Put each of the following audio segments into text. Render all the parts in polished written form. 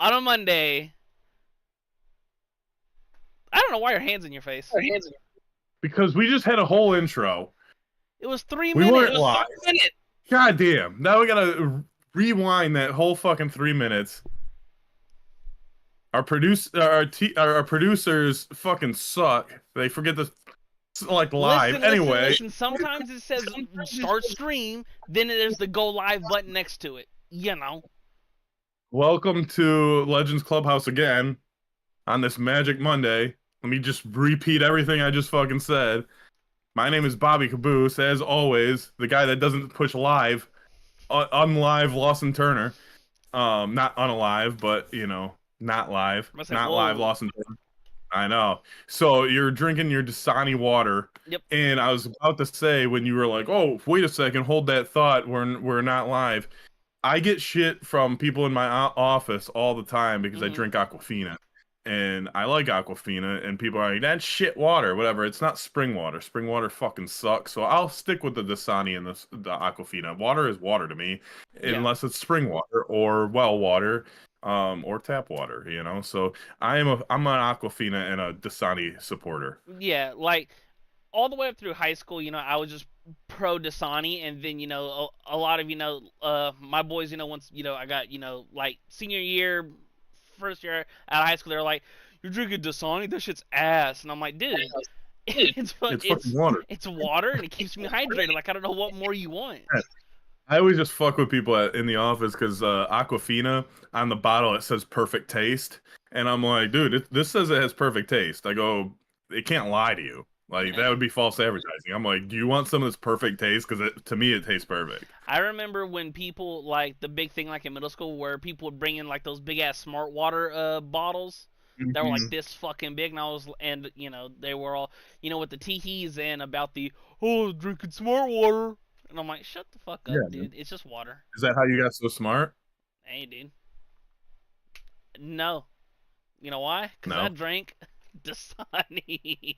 on a Monday. I don't know why your hands in your face. Because we just had a whole intro. It was 3 We minutes. weren't live. God damn. Now we gotta rewind that whole fucking 3 minutes. Our producers fucking suck. They forget to live. Listen. Sometimes it says start stream, then there's the go live button next to it. You know. Welcome to Legends Clubhouse again on this Magic Monday. Let me just repeat everything I just fucking said. My name is Bobby Kaboose, as always, the guy that doesn't push live, unlive Lawson Turner. Not unalive, but not live, not live Lawson Turner. I know. So you're drinking your Dasani water. Yep. And I was about to say when you were like, "Oh, wait a second, hold that thought. We're not live." I get shit from people in my office all the time because I drink Aquafina. And I like Aquafina, and people are like, "That's shit water, whatever." It's not spring water. Spring water fucking sucks. So I'll stick with the Dasani and the Aquafina. Water is water to me, unless it's spring water or well water, or tap water. So I'm an Aquafina and a Dasani supporter. Yeah, like all the way up through high school, I was just pro Dasani, and then a lot of my boys, once I got like senior year, first year out of high school, they're like, "You're drinking Dasani? That shit's ass." And I'm like, "Dude, it's fucking water. It's water, and it keeps me hydrated. Like I don't know what more you want." I always just fuck with people in the office because Aquafina on the bottle it says perfect taste, and I'm like, dude, this says it has perfect taste. I go, it can't lie to you. Like that would be false advertising. I'm like, do you want some of this perfect taste? Because to me, it tastes perfect. I remember when people like the big thing like in middle school where people would bring in like those big ass smart water bottles that were like this fucking big, and they were all with the teehees and about the drinking smart water, and I'm like, shut the fuck up, dude. It's just water. Is that how you got so smart? Hey, dude. No. You know why? Because I drank Dasani.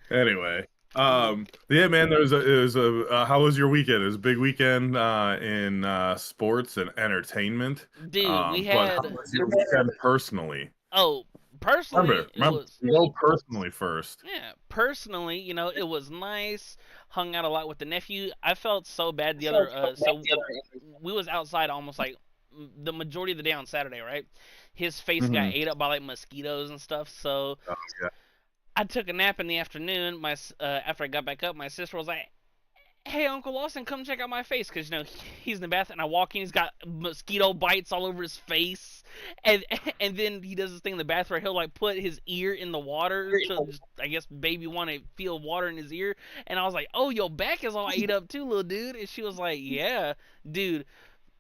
Anyway, yeah, man. How was your weekend? It was a big weekend in sports and entertainment. Dude, we had. But how was your weekend personally? Oh, personally, go personally first. Yeah, personally, it was nice. Hung out a lot with the nephew. I felt so bad the other. So we was outside almost like the majority of the day on Saturday, right? His face got ate up by like mosquitoes and stuff. So I took a nap in the afternoon. After I got back up, my sister was like, "Hey, Uncle Lawson, come check out my face," because he's in the bath, and I walk in, he's got mosquito bites all over his face, and then he does this thing in the bath where he'll like put his ear in the water to just, I guess baby want to feel water in his ear, and I was like, "Oh, your back is all ate up too, little dude," and she was like, "Yeah, dude."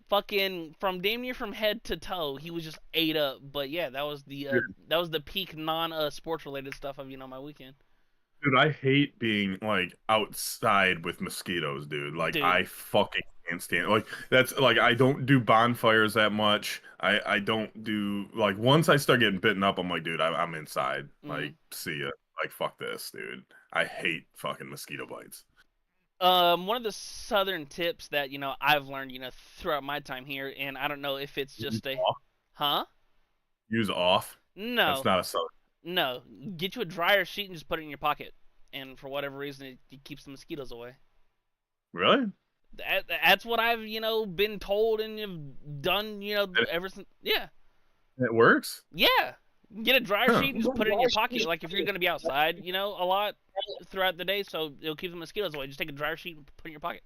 Fucking from damn near from head to toe, he was just ate up. But yeah, that was the peak non sports related stuff of my weekend. Dude, I hate being like outside with mosquitoes, dude. Like I fucking can't stand it. Like that's like I don't do bonfires that much. I don't do like once I start getting bitten up, I'm like, dude, I'm inside. Like, see ya. Like fuck this, dude. I hate fucking mosquito bites. One of the southern tips that I've learned throughout my time here, and I don't know if it's just Use off. No, that's not a southern. No, get you a dryer sheet and just put it in your pocket, and for whatever reason it keeps the mosquitoes away. Really? That's what I've been told and have done ever since. Yeah. It works. Yeah. Get a dryer sheet and just put it in your pocket. Like if you're gonna be outside, a lot throughout the day, so it'll keep the mosquitoes away. Just take a dryer sheet and put it in your pocket.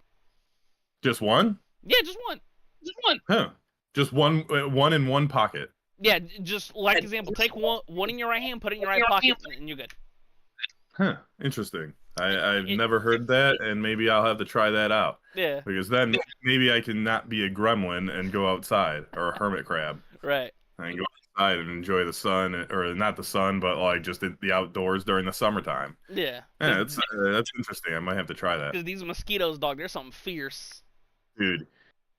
Just one? Yeah, just one. Just one. Huh. Just one in one pocket. Yeah, just like example, take one in your right hand, put it in your right pocket, and you're good. Huh. Interesting. I've never heard that, and maybe I'll have to try that out. Yeah. Because then maybe I can not be a gremlin and go outside, or a hermit crab. Right. And go outside and enjoy the sun, or not the sun, but like just the outdoors during the summertime. Yeah. Yeah, that's interesting. I might have to try that. Because these mosquitoes, dog, they're something fierce. Dude,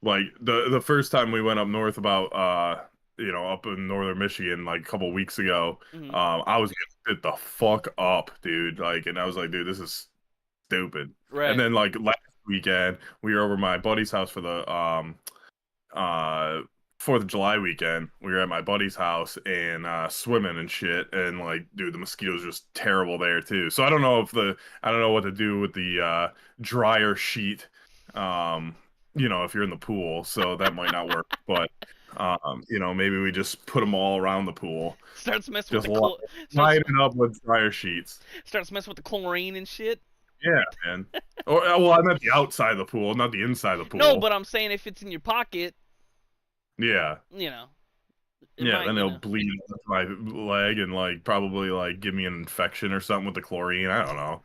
like the first time we went up north about up in northern Michigan like a couple weeks ago, I was getting bit the fuck up, dude. Like, and I was like, dude, this is stupid. Right. And then like last weekend, we were over my buddy's house for the uh 4th of July weekend. We were at my buddy's house and swimming and shit, and like, dude, the mosquitoes are just terrible there too. So I don't know what to do with the dryer sheet. Um, if you're in the pool, so that might not work. But maybe we just put them all around the pool, Starts messing with just the line it up with dryer sheets. starts messing with the chlorine and shit. Yeah, man. Or well, I meant the outside of the pool, not the inside of the No, pool. but I'm saying if it's in your pocket, Yeah. you know, it Yeah, might, then it'll bleed into my leg and like probably like give me an infection or something with the chlorine. I don't know.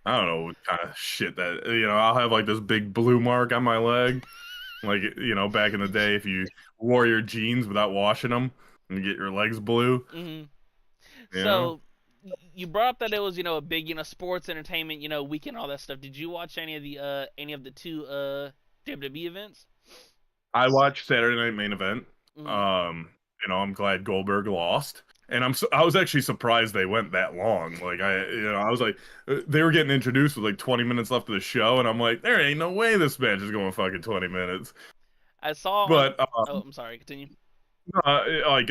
I don't know what kind of shit that I'll have like this big blue mark on my leg. Like back in the day if you wore your jeans without washing them and you get your legs blue, hmm you know. So you brought up that it was a big sports entertainment weekend, all that stuff. Did you watch any of the two WWE events? I watched Saturday Night Main Event. Mm. I'm glad Goldberg lost. And I was actually surprised they went that long. Like I was like, they were getting introduced with like 20 minutes left of the show, and I'm like, there ain't no way this match is going fucking 20 minutes. I saw on. But Oh, I'm sorry. Continue. like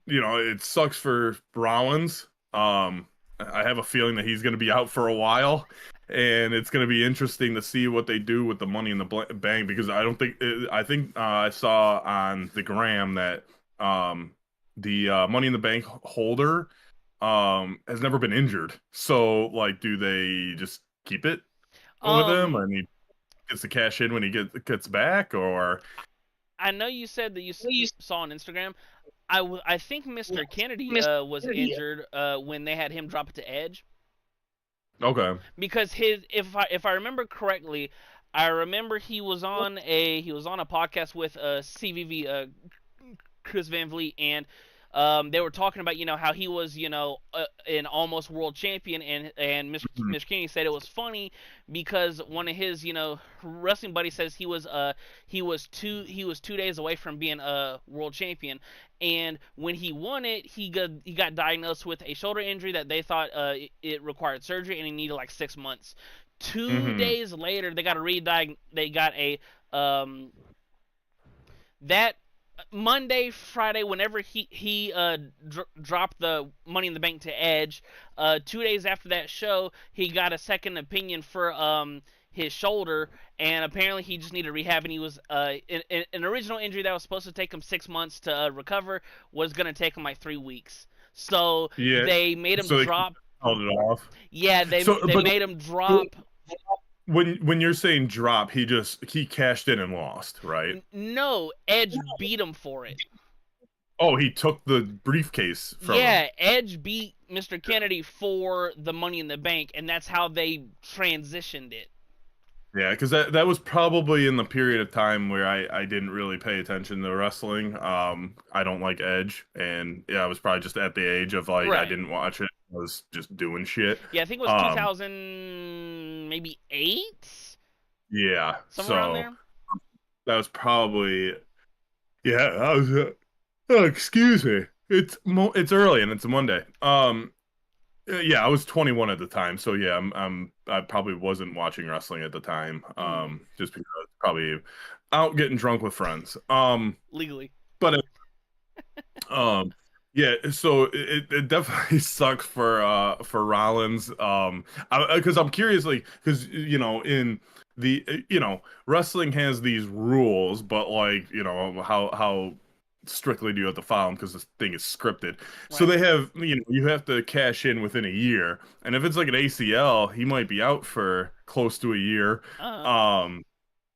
it sucks for Rollins. I have a feeling that he's going to be out for a while, and it's going to be interesting to see what they do with the Money in the Bank, because I think I saw on the gram that the Money in the Bank holder has never been injured. So like, do they just keep it with him, Um, and he gets to cash in when he gets back, or? I know you said that you saw on Instagram. I think Mr. Kennedy was injured when they had him drop it to Edge, Okay. because his if I remember correctly, I remember he was on a podcast with CVV, Chris Van Vliet, and they were talking about how he was an almost world champion, and Mr. Kennedy said it was funny because one of his wrestling buddies says he was 2 days away from being a world champion, and when he won it, he got diagnosed with a shoulder injury that they thought it required surgery, and he needed like 6 months. Two Hmm. days later, they got a that Monday, Friday, whenever he dropped the Money in the Bank to Edge, 2 days after that show, he got a second opinion for his shoulder, and apparently he just needed rehab. And he was an original injury that was supposed to take him 6 months to recover was gonna take him like 3 weeks. So Yeah. they made him So they drop. held it off. Yeah, they So, they but made him drop. when you're saying drop, he cashed in and lost, right? No, Edge beat him for it. Oh, he took the briefcase from him. Yeah, Edge beat Mr. Kennedy for the Money in the Bank, and that's how they transitioned it. Yeah, because that was probably in the period of time where I didn't really pay attention to wrestling. I don't like Edge, and yeah, I was probably just at the age of like I Right. didn't watch it. I was just doing shit. Yeah, I think it was Um, 2000, maybe 8, yeah, somewhere around so there. that was probably yeah. That was excuse me. It's early and it's a Monday. Yeah, I was 21 at the time, so yeah, I probably wasn't watching wrestling at the time. Mm, Just because I was probably out getting drunk with friends. legally. But yeah, so it definitely sucks for Rollins. Because I'm curious, like, because in the wrestling has these rules, but like how strictly do you have to follow them because this thing is scripted. So Right. they have you have to cash in within a year, and if it's like an ACL, he might be out for close to a year. Uh huh. Um,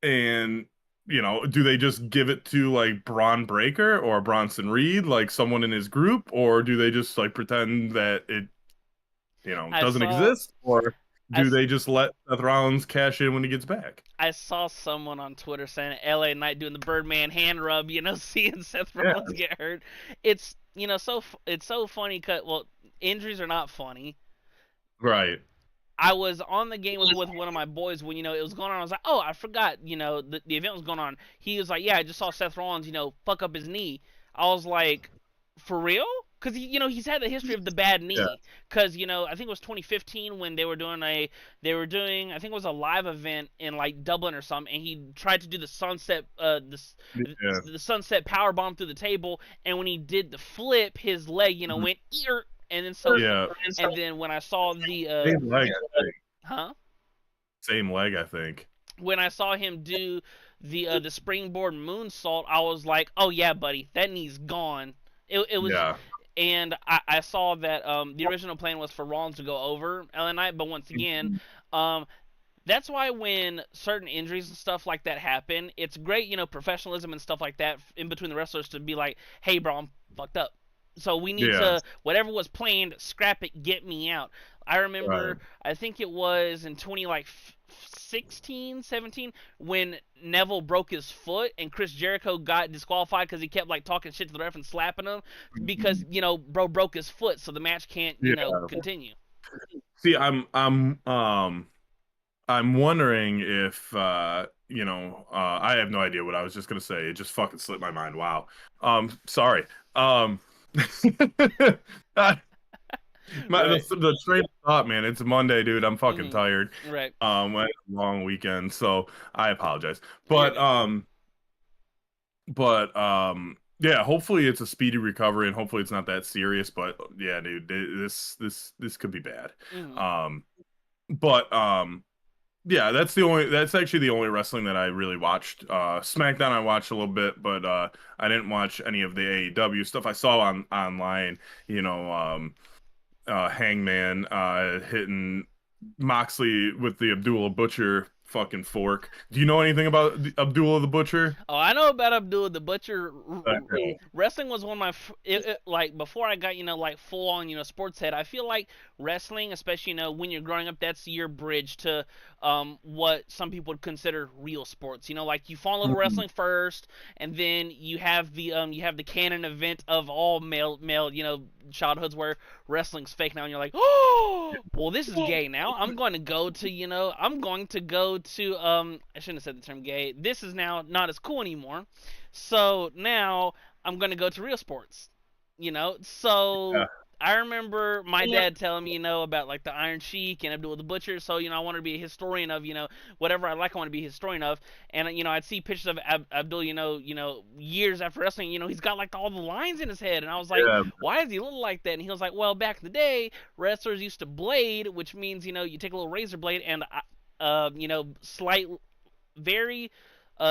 and do they just give it to like Braun Breaker or Bronson Reed, like someone in his group, or do they just like pretend that it I doesn't saw. exist, or I, do they just let Seth Rollins cash in when he gets back? I saw someone on Twitter saying LA Knight doing the Birdman hand rub, seeing Seth Yeah, Rollins get hurt. It's it's so funny. Cause well, injuries are not funny. right. I was on the game with one of my boys when it was going on. I was like, oh, I forgot, the event was going on. He was like, yeah, I just saw Seth Rollins, fuck up his knee. I was like, for real? because he's had the history of the bad Yeah. knee. Because I think it was 2015 when they were doing I think it was a live event in like Dublin or something, and he tried to do the sunset Yeah. the sunset power bomb through the table, and when he did the flip, his leg went ear, and then so Yeah. and then when I saw the Same leg, I think. huh Same leg, I think. when I saw him do the springboard moonsault, I was like, oh yeah, buddy, that knee's gone. It was, Yeah. and I saw that the original plan was for Rollins to go over LA Knight, but once again, um, that's why when certain injuries and stuff like that happen, it's great, professionalism and stuff like that in between the wrestlers to be like, hey, bro, I'm fucked up. So we need Yeah. to, whatever was planned, scrap it, get me out. I Right. remember, I think it was in 16, 17, when Neville broke his foot and Chris Jericho got disqualified because he kept like talking shit to the ref and slapping him because, bro broke his foot, so the match can't, Yeah. continue. See, I'm wondering if I have no idea what I was just gonna say. It just fucking slipped my mind. Wow. Sorry. I- Right. the train of thought, man. It's Monday, dude. I'm fucking tired. Right. I had a long weekend, so I apologize. You're But good. yeah, hopefully it's a speedy recovery and hopefully it's not that serious. But yeah, dude, this could be bad. Hmm. Um, but yeah, that's actually the only wrestling that I really watched. SmackDown I watched a little bit, but I didn't watch any of the AEW stuff. I saw online, you know, Hangman hitting Moxley with the Abdullah Butcher fucking fork. Do you know anything about Abdullah the Butcher? Oh, I know about Abdullah the Butcher. Okay. Wrestling was one of my like before I got like full on sports head. I feel like wrestling, especially when you're growing up, that's your bridge to what some people would consider real sports. Like you fall in love with Mhm. wrestling first, and then you have the canon event of all male childhoods where wrestling's fake now, and you're like, oh, well, this is gay now. I'm going to go to I shouldn't have said the term gay. This is now not as cool anymore. So now I'm going to go to real sports. Yeah. So I remember my dad telling me, about like the Iron Sheik and Abdul the Butcher. So, I want to be a historian of, whatever I like, I want to be a historian of. And, I'd see pictures of Abdul, years after wrestling, he's got like all the lines in his head. And I was like, Yeah. why does he look like that? And he was like, well, back in the day, wrestlers used to blade, which means, you take a little razor blade and, slight, very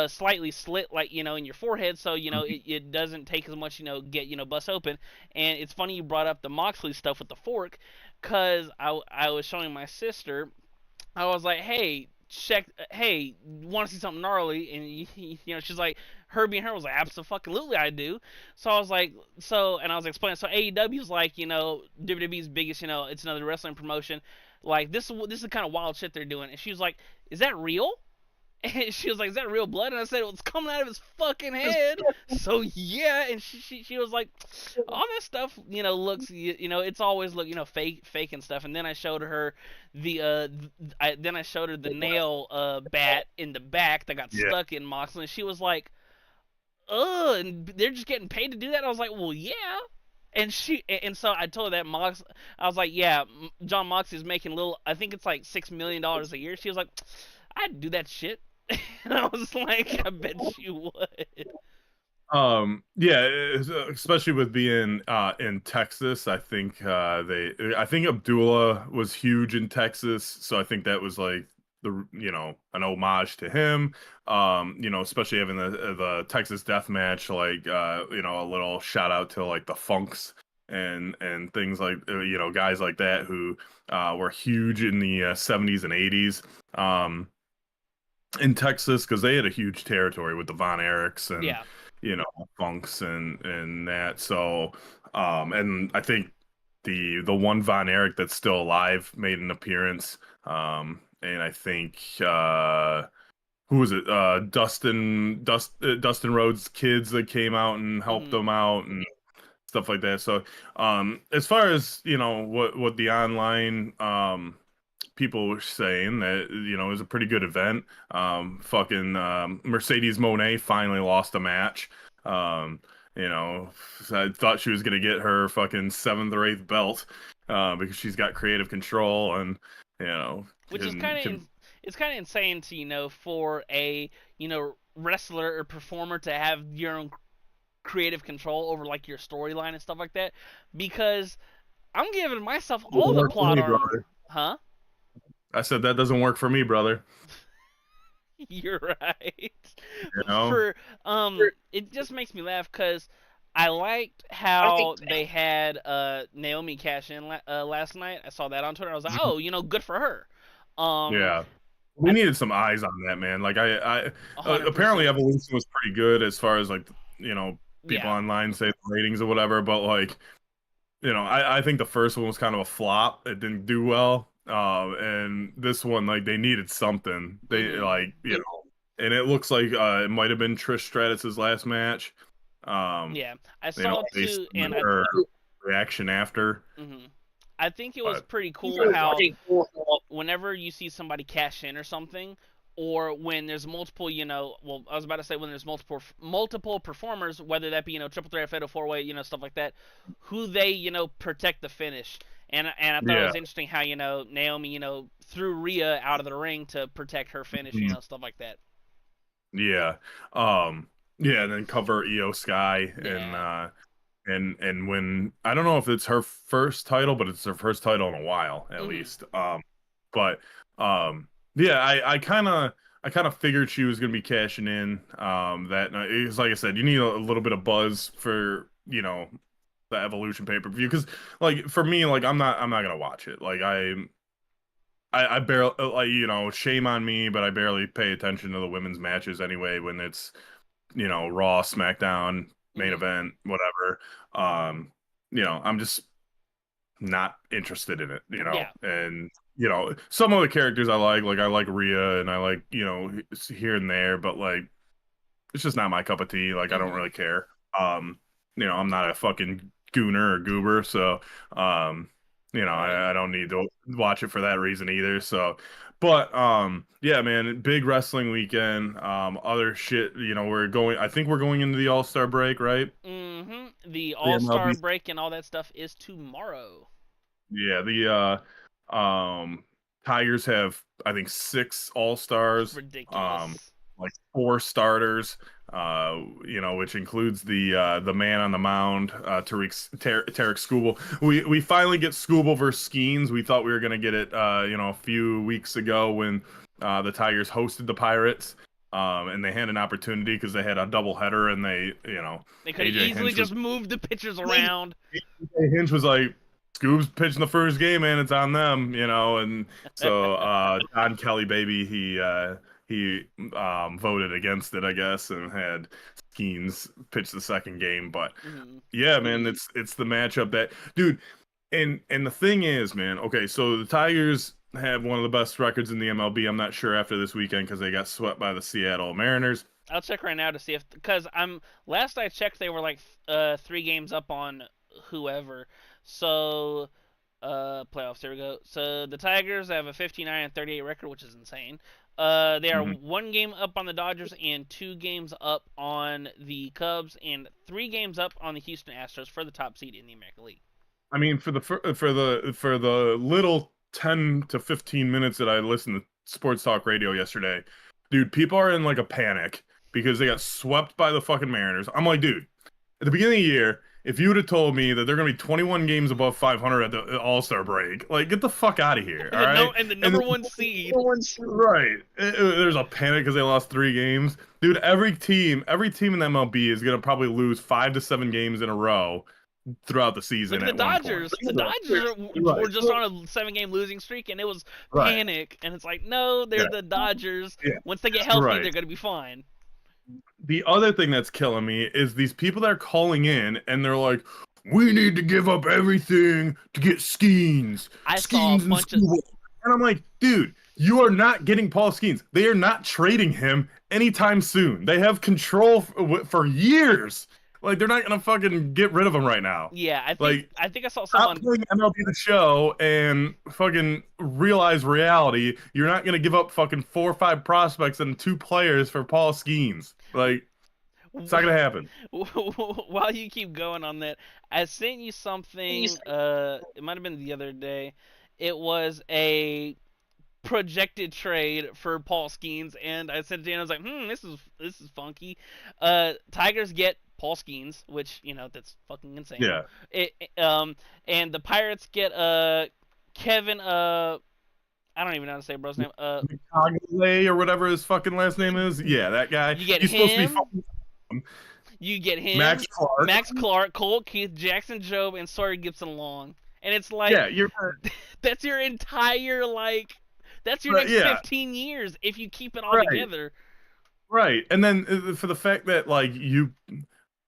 slightly slit, like in your forehead, so it doesn't take as much get bust open. And it's funny you brought up the Moxley stuff with the fork, because I was showing my sister. I was like, hey, hey, want to see something gnarly? And she's like, Herbie and her was like, absolutely I do. So I was like, and I was explaining, so AEW's like, WWE's biggest, it's another wrestling promotion, like this is the kind of wild shit they're doing. And she was like, is that real? And she was like, "Is that real blood?" And I said, "Well, it's coming out of his fucking head." So yeah, and she was like, "All that stuff, looks, it's always look, fake and stuff." And then I showed her the nail bat in the back that got Yeah. stuck in Moxley, and she was like, "Ugh," and they're just getting paid to do that. And I was like, "Well, yeah." And so I told her that I was like, "Yeah, John Moxley is making I think it's like $6 million a year." She was like, "I'd do that shit." And I was like, I bet you would. Yeah, especially with being in Texas, I think Abdullah was huge in Texas, so I think that was like an homage to him. Especially having the Texas death match, like a little shout out to like the Funks and things like guys like that who were huge in the 70s and 80s. In Texas because they had a huge territory with the Von Erichs and Yeah. you know Funks and that. So and I think the one Von Erich that's still alive made an appearance. And I think who was it? Dustin Rhodes' kids that came out and helped Hmm. them out and stuff like that. So as far as what the online people were saying that it was a pretty good event. Fucking Mercedes Monet finally lost a match. Um, You know, I thought she was gonna get her fucking seventh or eighth belt because she's got creative control and you know Which is can it's kind of insane to for a wrestler or performer to have your own creative control over like your storyline and stuff like that, because I'm giving myself all the work for plot me, armor, brother. huh? I said that doesn't work for me, brother. You're right. You know? For it just makes me laugh because I liked how they had Naomi cash in last night. I saw that on Twitter. I was like, oh, good for her. Um, Yeah. We I needed some eyes on that, man. Like hundred apparently percent. Evolution was pretty good as far as like people Yeah. online say the ratings or whatever, but like I think the first one was kind of a flop. It didn't do well. And this one, like, they needed something. They Mhm. like, and it looks like it might have been Trish Stratus's last match. Um, Yeah. I saw based too, on and her reaction after, mhm. I think it was but pretty cool how whenever you see somebody cash in or something, or when there's multiple, well, I was about to say when there's multiple performers, whether that be triple threat, fatal four way, stuff like that, who they protect the finish, and I thought it yeah, was interesting how Naomi threw Rhea out of the ring to protect her finish, mhm, stuff like that. yeah, um, yeah, and then cover Io Sky Yeah. and when I don't know if it's her first title, but it's her first title in a while at Mhm. least. But yeah, I kind of figured she was gonna be cashing in that night. It's like I said, you need a little bit of buzz for the Evolution pay-per-view because like for me, like I'm not gonna watch it. Like I barely like shame on me, but I barely pay attention to the women's matches anyway when it's Raw, SmackDown, main Mhm. event, whatever. Um, I'm just not interested in it, Yeah. and some of the characters I like Rhea and I like, here and there, but like it's just not my cup of tea. Like I don't Mhm. really care. Um, I'm not a fucking gooner or goober, so Right. I don't need to watch it for that reason either. So, but yeah, man, big wrestling weekend. Other shit, I think we're going into the All-Star break, right? The The All-Star MLB. break and all that stuff is tomorrow. Yeah, the Tigers have I think six All-Stars, Ridiculous. like four starters, which includes the man on the mound, Tarek Skubal. We finally get Skubal versus Skeens. We thought we were gonna get it a few weeks ago when the Tigers hosted the Pirates. And they had an opportunity because they had a doubleheader and They could have AJ easily Hinch was just moved the pitchers around. Hinch was like, Scoob's pitching the first game, man. It's on them, and so Don Kelly, baby, he voted against it, I guess, and had Skeens pitch the second game. But hmm yeah, man, it's the matchup that, dude, and the thing is, man. Okay, so the Tigers have one of the best records in the MLB. I'm not sure after this weekend because they got swept by the Seattle Mariners. I'll check right now to see if because I'm last I checked they were like 3 games up on whoever. So playoffs. There we go. So the Tigers have a 59-38 record, which is insane. They are Mhm. 1 game up on the Dodgers and 2 games up on the Cubs and 3 games up on the Houston Astros for the top seed in the American League. I mean, for the little 10 to 15 minutes that I listened to sports talk radio yesterday, dude, people are in like a panic because they got swept by the fucking Mariners. I'm like, dude, at the beginning of the year, if you would have told me that they're gonna be 21 games above 500 at the All-Star break, like, get the fuck out of here, all And the right? no and the And number then, one seed. right, there's a panic because they lost 3 games, dude. Every team in the MLB is gonna probably lose 5 to 7 games in a row throughout the Look season at the at one point. Dodgers. The Dodgers Right. were just on a 7 game losing streak, and it was Right. panic. And it's like, no, they're Yeah. the Dodgers. Yeah. Once they get healthy, Right. they're gonna be fine. The other thing that's killing me is these people that are calling in and they're like, we need to give up everything to get Skeens. I saw a Skeens and bunch of Skubal. And I'm like, dude, you are not getting Paul Skeens. They are not trading him anytime soon. They have control for years. Like, they're not gonna fucking get rid of him right now. yeah. Like, I think I saw stop someone. playing MLB The Show and fucking realize reality. You're not gonna give up fucking 4 or 5 prospects and 2 players for Paul Skeens. Like, It's not gonna happen. While you keep going on that, I sent you something. It might have been the other day. It was a projected trade for Paul Skeens, and I said to Dan, I was like, this is funky. Tigers get Paul Skeens, which that's fucking insane. Yeah. And the Pirates get Kevin I don't even know how to say bro's name. Cogley or whatever his fucking last name is. Yeah, that guy. You get He's him. supposed to be fucking. You get him. Max Clark, Cole Keith, Jackson Jobe, and Sawyer Gibson Long. And it's like, yeah, that's your entire that's your next 15 years if you keep it all together. Right, and then for the fact that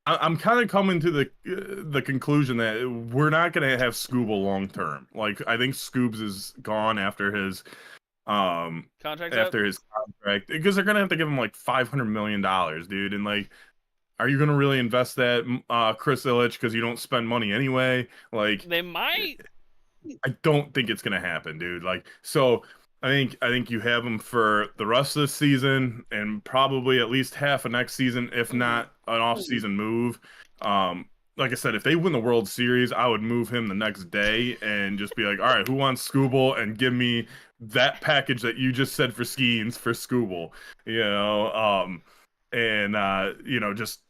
I'm kind of coming to the conclusion that we're not going to have Scooble long term. Like, I think Scoobs is gone after his contract because they're going to have to give him like $500 million, dude. And like, are you going to really invest that, Chris Ilitch, because you don't spend money anyway? Like, they might. I don't think it's going to happen, dude. Like, so I think you have him for the rest of the season and probably at least half of next season, if not an off-season move. Like I said, if they win the World Series, I would move him the next day and just be like, all right, who wants Scooble? And give me that package that you just said for Skeens for Scooble, and just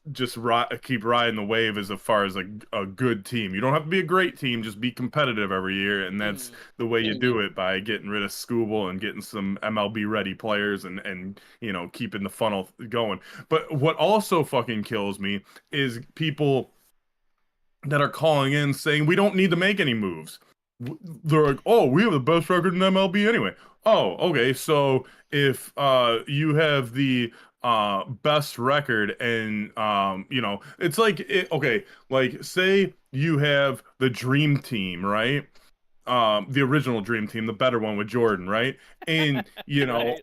keep riding the wave as far as a good team. You don't have to be a great team, just be competitive every year, and that's the way you do it, by getting rid of Scooble and getting some MLB ready players and keeping the funnel going. But what also fucking kills me is people that are calling in saying we don't need to make any moves. They're like, oh, we have the best record in MLB anyway. Oh, okay, so if you have the best record and it's like okay, like say you have the dream team, right? The original dream team, the better one with Jordan, right? And Right.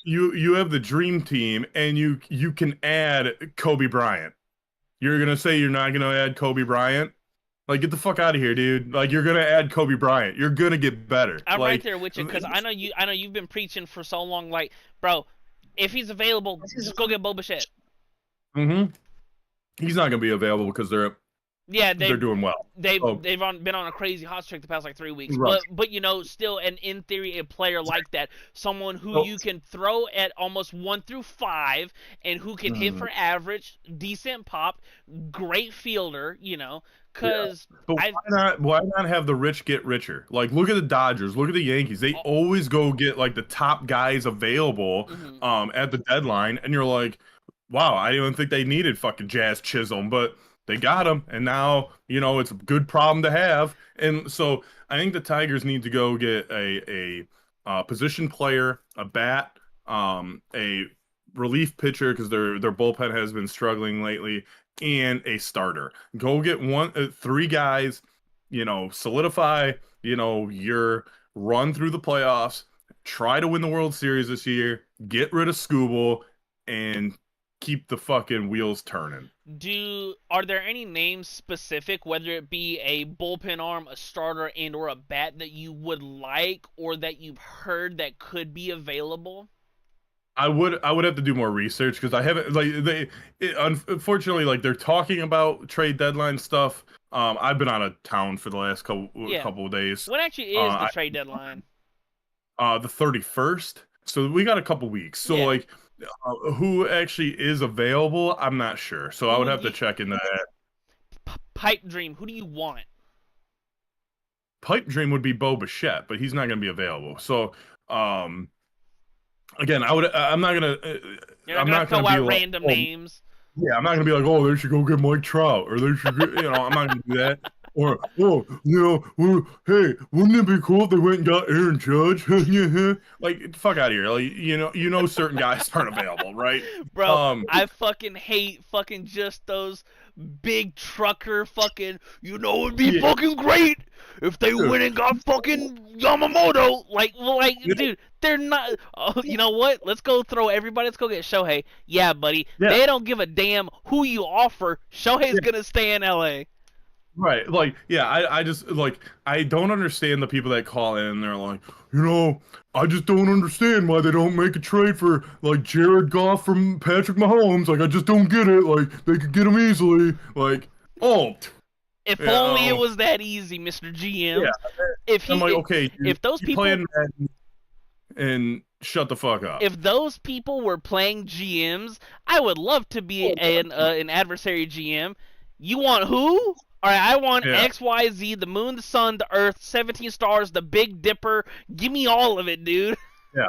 You have the dream team and you can add Kobe Bryant. You're gonna say you're not gonna add Kobe Bryant? Like, get the fuck out of here, dude. Like, you're gonna add Kobe Bryant. You're gonna get better. I'm right there with you, because I know you've been preaching for so long. Like, bro, if he's available, just go get Bo Bichette. He's not gonna be available because they're doing well. They've been on a crazy hot streak the past 3 weeks. Right. But still, and in theory, a player like that, someone who you can throw at almost 1 through 5, and who can hit for average, decent pop, great fielder, Because but why not have the rich get richer? Like, look at the Dodgers, look at the Yankees. They always go get like the top guys available at the deadline, and you're like, wow, I didn't think they needed fucking Jazz Chisholm, but they got him, and now it's a good problem to have. And so I think the Tigers need to go get a position player, a bat, a relief pitcher, because their bullpen has been struggling lately, and a starter. Go get 3 guys, solidify, your run through the playoffs, try to win the World Series this year, get rid of Scooble, and keep the fucking wheels turning. Are there any names specific, whether it be a bullpen arm, a starter, and or a bat, that you would like, or that you've heard that could be available? I would have to do more research, because I haven't, unfortunately, like, they're talking about trade deadline stuff. I've been out of town for the last couple of days. When actually is the trade deadline? The 31st. So we got a couple weeks. So who actually is available, I'm not sure. So I would have to check into that. Pipe Dream, who do you want? Pipe Dream would be Bo Bichette, but he's not going to be available. So again, I'm not gonna. I'm not gonna throw out random names. Yeah, I'm not gonna be like, oh, they should go get Mike Trout, or they should, I'm not gonna do that. Or, hey, wouldn't it be cool if they went and got Aaron Judge? Like, fuck out of here. Like, certain guys aren't available, right? Bro, I fucking hate fucking just those big trucker fucking, it'd be fucking great if they went and got fucking Yamamoto. Dude, they're not. Oh, you know what? Let's go get Shohei. Yeah, buddy. Yeah. They don't give a damn who you offer. Shohei's gonna stay in LA. Right. Like, yeah, I just like I don't understand the people that call in and they're like, I just don't understand why they don't make a trade for like Jared Goff from Patrick Mahomes. Like, I just don't get it. Like, they could get him easily. Like, oh, If yeah, only it was that easy, Mr. yeah. GM. If I'm he, like, okay, dude, if those keep people, playing Madden and shut the fuck up. if those people were playing GMs, I would love to be an adversary GM. You want who? All right, I want Yeah. XYZ, the moon, the sun, the earth, 17 stars, the Big Dipper. Give me all of it, dude. Yeah.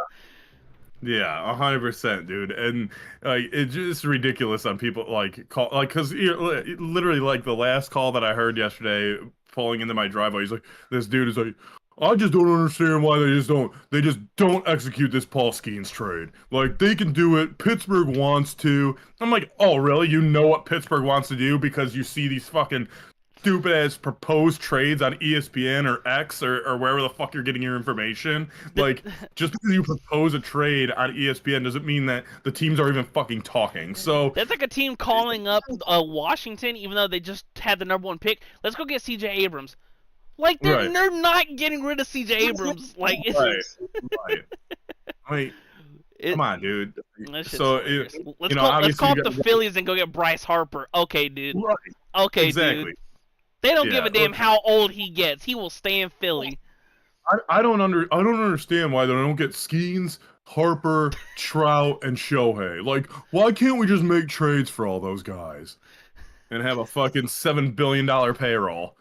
Yeah, 100%, dude, and like it's just ridiculous on people like call like because literally like the last call that I heard yesterday pulling into my driveway, he's like, this dude is like, I just don't understand why they just don't execute this Paul Skeens trade. Like they can do it, Pittsburgh wants to. I'm like, oh really? You know what Pittsburgh wants to do because you see these fucking stupid ass proposed trades on ESPN or X or wherever the fuck you're getting your information. Like, just because you propose a trade on ESPN doesn't mean that the teams are even fucking talking. So That's like a team calling up Washington, even though they just had the number 1 pick. Let's go get C.J. Abrams. Like right, they're not getting rid of C.J. Abrams. Like right, right. Like, it, come on, dude. that shit's So hilarious. Let's obviously call you up the got Phillies and go get Bryce Harper. Okay, dude. right, Okay, dude. exactly. They don't give Yeah, a damn how old he gets. He will stay in Philly. I don't understand why they don't get Skeens, Harper, Trout, and Shohei. Like, why can't we just make trades for all those guys and have a fucking $7 billion payroll?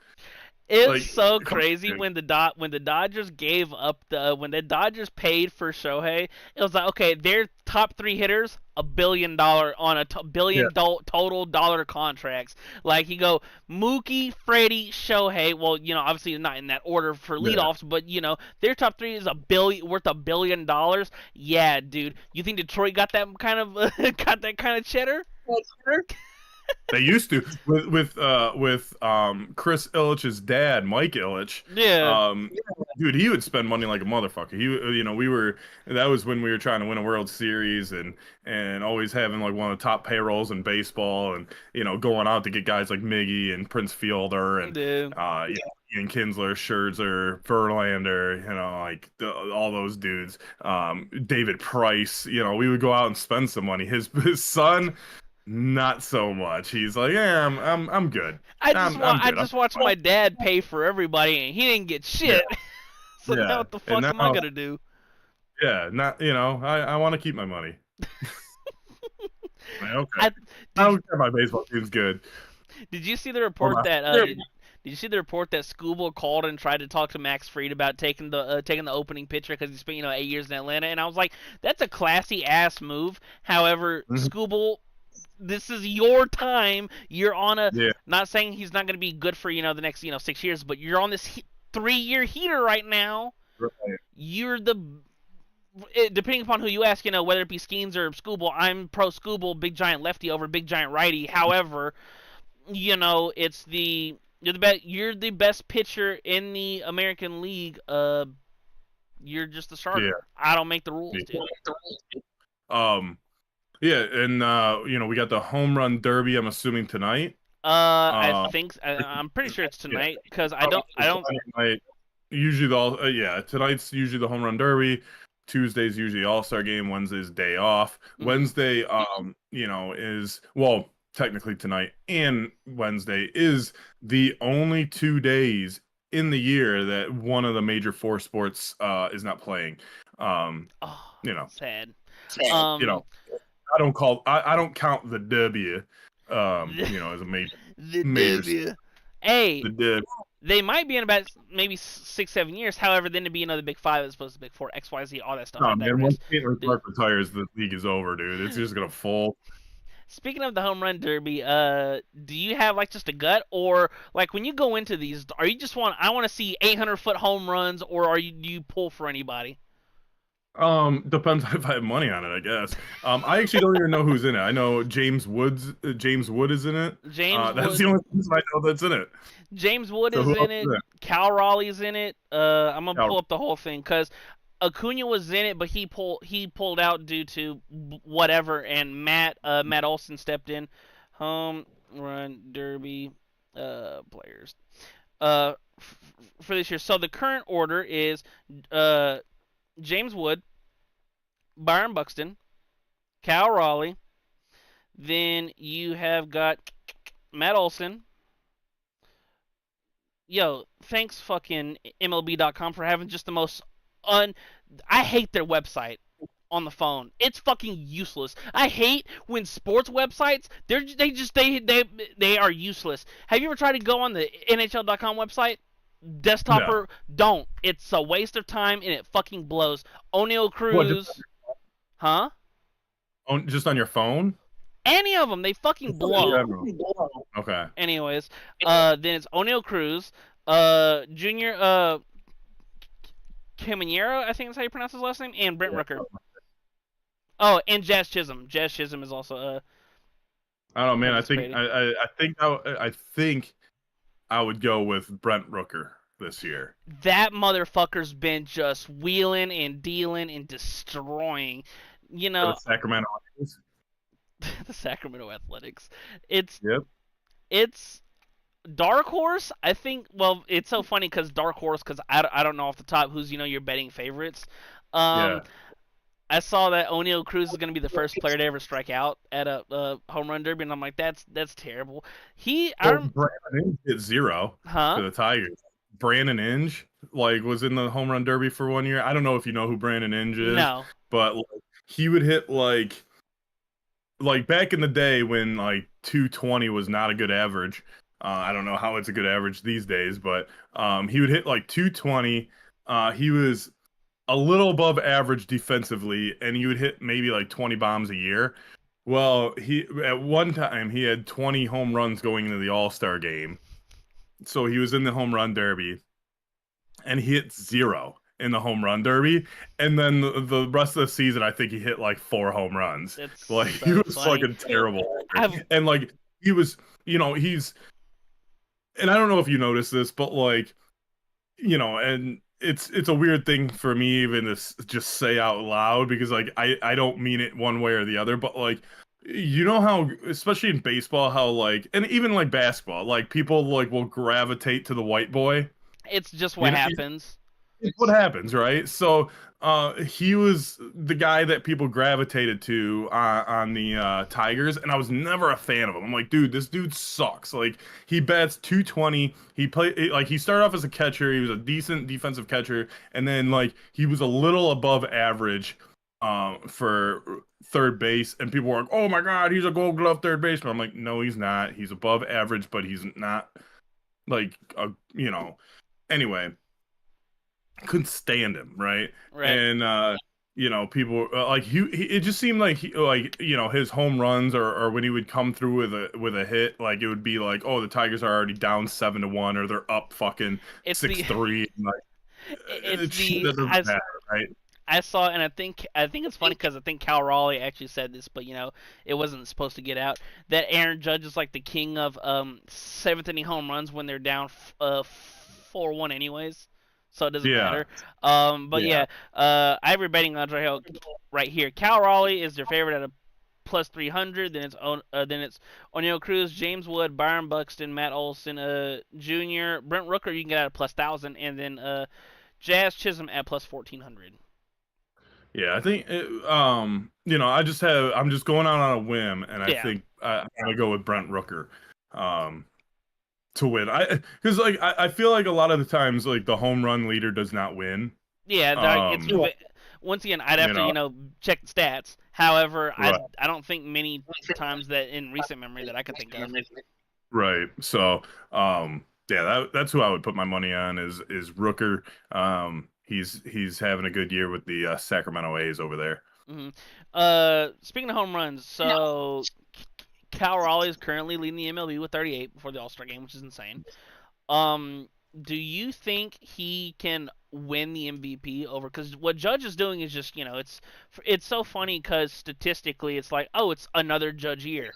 It's Like, so come crazy on, when the Dodgers gave up when the Dodgers paid for Shohei. It was like, okay, their top 3 hitters $1 billion on a yeah, total dollar contracts. Like you go Mookie, Freddie, Shohei. Well, obviously not in that order for yeah. leadoffs, but their top 3 is worth $1 billion. Yeah, dude. You think Detroit got that kind of got that kind of cheddar? They used to with Chris Ilitch's dad, Mike Ilitch. Yeah. Dude, he would spend money like a motherfucker. We were that was when we were trying to win a World Series and always having like one of the top payrolls in baseball and going out to get guys like Miggy and Prince Fielder and Dude. Ian Kinsler, Scherzer, Verlander, like all those dudes. David Price, we would go out and spend some money. His son. Not so much. He's like, yeah, I'm good. I Good. just watched my dad pay for everybody and he didn't get Yeah, shit. So now yeah. what the And fuck now, am I gonna do? yeah, not I want to keep my money. Like, okay. I I did you, don't care. My baseball team's good. did you see the Or report my that did you see the report that Scooble called and tried to talk to Max Fried about taking the opening pitcher because he spent 8 years in Atlanta, and I was like, that's a classy ass move. However, Mhm. Scooble, this is your time. You're on a, Yeah, not saying he's not going to be good for the next 6 years, but you're on this 3-year heater right now. right. You're depending upon who you ask, whether it be Skeens or Scooble, I'm pro Scooble, big giant lefty over big giant righty. However, it's you're the best pitcher in the American League. You're just the Yeah. starter. I don't make the rules, Yeah. dude. Yeah, and we got the home run derby. I'm assuming tonight. I'm pretty sure it's Yeah. tonight because I It's don't. Tonight. Usually tonight's usually the home run derby. Tuesday's usually All-Star game. Wednesday's day off. Mhm. Wednesday, is well, technically tonight and Wednesday is the only 2 days in the year that one of the major 4 sports is not playing. Oh, You know, sad. you know, I don't count the W, as a The major W. Hey, the W. they might be in about maybe 6-7 years. However, then to be another Big Five as opposed to Big Four, XYZ, all that stuff Oh like that. man, once Chris. Caitlin Clark retires, the league is over, dude. It's just gonna fall. Speaking of the home run derby, do you have like just a gut, or like when you go into these, are you just I want to see 800-foot home runs, or do you pull for anybody? Depends if I have money on it, I guess. I actually don't even know who's in it. I know James Wood is in it. James That's Wood. the only person I know that's in it. James Wood So is who in else it. is in Cal Raleigh's in it. I'm gonna it? pull up the whole thing because Acuna was in it, but he pulled out due to whatever, and Matt Olson stepped in. Home run derby. Players. For this year. So the current order is James Wood, Byron Buxton, Cal Raleigh. Then you have got Matt Olson. Yo, thanks fucking MLB.com for having just the most I hate their website on the phone. It's fucking useless. I hate when sports websites they are useless. Have you ever tried to go on the NHL.com website? Desktop No. or don't. It's a waste of time and it fucking blows. O'Neal Cruz, huh? Just on your phone? Any of them, they fucking blow. Okay. Anyways, then it's O'Neal Cruz, Junior, Caminero, I think that's how you pronounce his last name, and Brent Rooker. Oh, and Jazz Chisholm. Jazz Chisholm is also I don't know, man. participating. I think I would go with Brent Rooker this year. That motherfucker's been just wheeling and dealing and destroying. You For know, the Sacramento Kings. the Sacramento Athletics. Yep. It's dark horse. I think. Well, it's so funny because dark horse. Because I don't know off the top who's your betting favorites. Yeah. I saw that O'Neal Cruz is going to be the first player to ever strike out at a home run derby, and I'm like, that's terrible. Brandon Inge hit 0 Huh? for the Tigers. Brandon Inge was in the home run derby for 1 year. I don't know if you know who Brandon Inge is. No. But he would hit back in the day when 220 was not a good average. I don't know how it's a good average these days, but he would hit 220. He was a little above average defensively, and he would hit maybe 20 bombs a year. Well, he at one time he had 20 home runs going into the All-Star game. So he was in the home run derby, and he hit 0 in the home run derby, and then the rest of the season I think he hit 4 home runs. It's he was funny. fucking terrible. And he was, he's, and I don't know if you noticed this, but and it's a weird thing for me even to just say out loud, because I don't mean it one way or the other, but how, especially in baseball, how and even basketball, people will gravitate to the white boy. It's just what happens. It's what happens, right? So he was the guy that people gravitated to on the Tigers, and I was never a fan of him. I'm like, dude, this dude sucks. He bats 220. He started off as a catcher. He was a decent defensive catcher, and then he was a little above average for third base, and people were like, oh my god, he's a Gold Glove third baseman. I'm like, no, he's not. He's above average, but he's not anyway. Couldn't stand him, right? And people it just seemed like his home runs or when he would come through with a hit, it would be oh, the Tigers are already down 7-1, or they're up fucking 6-3. Right? I saw, and I think it's funny because I think Cal Raleigh actually said this, but it wasn't supposed to get out, that Aaron Judge is the king of seventh inning home runs when they're down 4-1 anyways. So it doesn't matter. I have your betting odds right here. Cal Raleigh is their favorite at a plus 300. Then it's O'Neal Cruz, James Wood, Byron Buxton, Matt Olson, Jr., Brent Rooker. You can get at a plus 1,000, and then Jazz Chisholm at plus 1,400. Yeah, I think I'm just going out on a whim, and I think I'm gonna go with Brent Rooker. To win, because I feel like a lot of the times the home run leader does not win. Yeah, once again, I'd have to check the stats. However, right. I don't think many times that in recent memory that I can think of. Right. So that's who I would put my money on is Rooker. He's having a good year with the Sacramento A's over there. Mm-hmm. Speaking of home runs, so Cal Raleigh is currently leading the MLB with 38 before the All-Star game, which is insane. Do you think he can win the MVP over? Because what Judge is doing is just, it's so funny because statistically it's it's another Judge year.